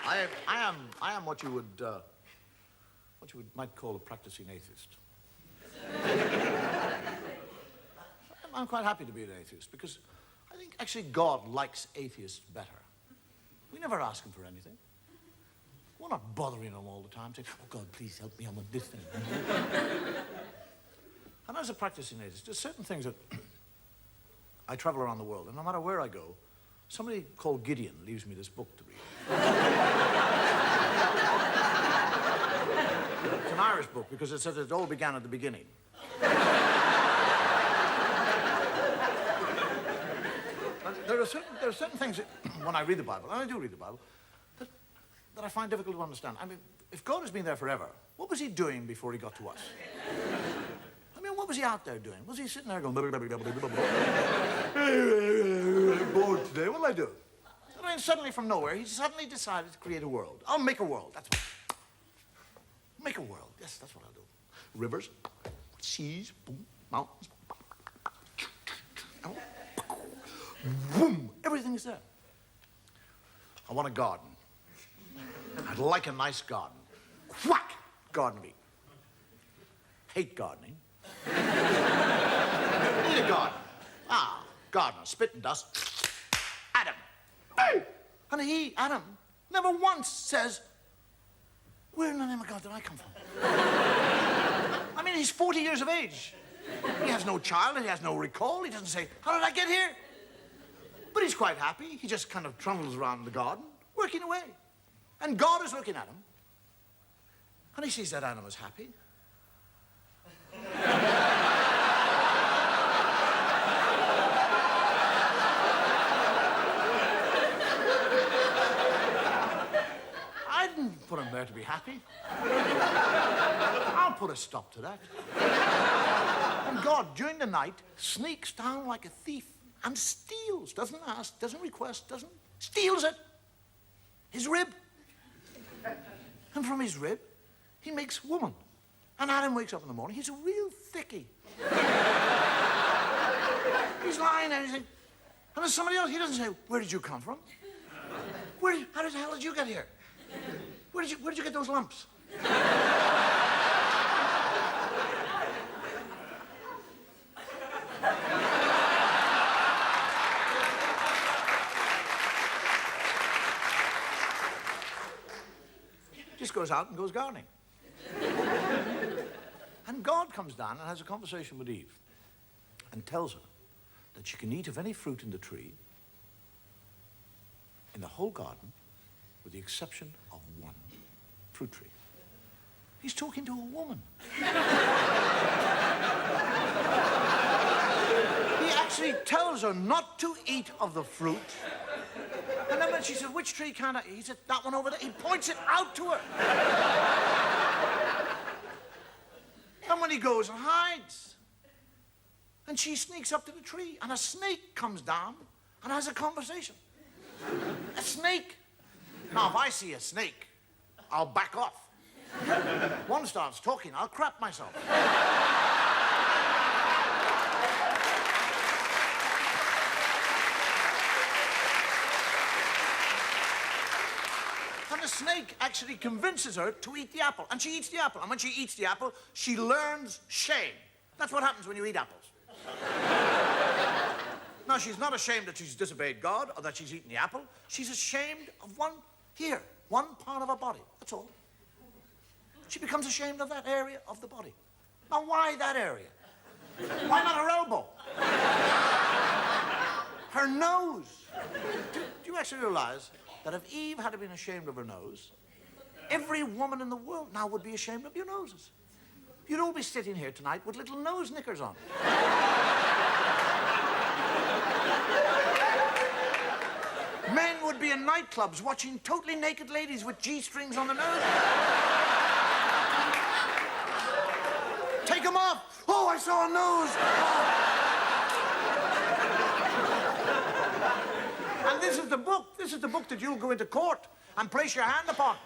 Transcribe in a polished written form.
I am what you might call a practicing atheist. I'm quite happy to be an atheist because I think actually God likes atheists better. We never ask him for anything. We're not bothering him all the time, saying, oh, God, please help me, I want this thing. And as a practicing atheist, there's certain things that I travel around the world, and no matter where I go, somebody called Gideon leaves me this book to read. It's an Irish book because it says it all began at the beginning. There are certain things that, when I read the Bible, and I do read the Bible, that I find difficult to understand. I mean, if God has been there forever, what was he doing before he got to us? I mean, what was he out there doing? Was he sitting there going, bored today, what'll I do? I mean, suddenly from nowhere, he suddenly decided to create a world. I'll make a world, that's what. Make a world, yes, that's what I'll do. Rivers, seas, boom, mountains. Boom, everything's there. I want a garden. I'd like a nice garden. Whack! Garden meat. Hate gardening. Need a garden. Ah, gardener, spit and dust. Adam. Hey! And he, Adam, never once says, where in the name of God did I come from? I mean, he's 40 years of age. He has no child, he has no recall. He doesn't say, how did I get here? But he's quite happy. He just kind of trundles around the garden, working away. And God is looking at him. And he sees that Adam is happy. I didn't put him there to be happy. I'll put a stop to that. And God, during the night, sneaks down like a thief and steals, doesn't ask, doesn't request, steals it. His rib. And from his rib, he makes woman. And Adam wakes up in the morning, he's a real thickie. He's lying there, and there's somebody else, he doesn't say, where did you come from? How the hell did you get here? Where did you get those lumps? Just goes out and goes gardening. And God comes down and has a conversation with Eve and tells her that she can eat of any fruit in the tree in the whole garden with the exception of one fruit tree. He's talking to a woman. He actually tells her not to eat of the fruit. And then when she said, which tree can't I eat? He said, that one over there. He points it out to her. And when he goes and hides, and she sneaks up to the tree, and a snake comes down and has a conversation. A snake. Now, if I see a snake, I'll back off. One starts talking, I'll crap myself. And the snake actually convinces her to eat the apple, and she eats the apple. And when she eats the apple, she learns shame. That's what happens when you eat apples. Now, she's not ashamed that she's disobeyed God or that she's eaten the apple. She's ashamed of one part of her body. That's all. She becomes ashamed of that area of the body. Now, why that area? Why not her elbow? Her nose. Do you actually realize that if Eve had been ashamed of her nose, every woman in the world now would be ashamed of your noses? You'd all be sitting here tonight with little nose knickers on. Men would be in nightclubs watching totally naked ladies with G-strings on their nose. Take them off. Oh, I saw a nose. Oh. And this is the book that you'll go into court and place your hand upon.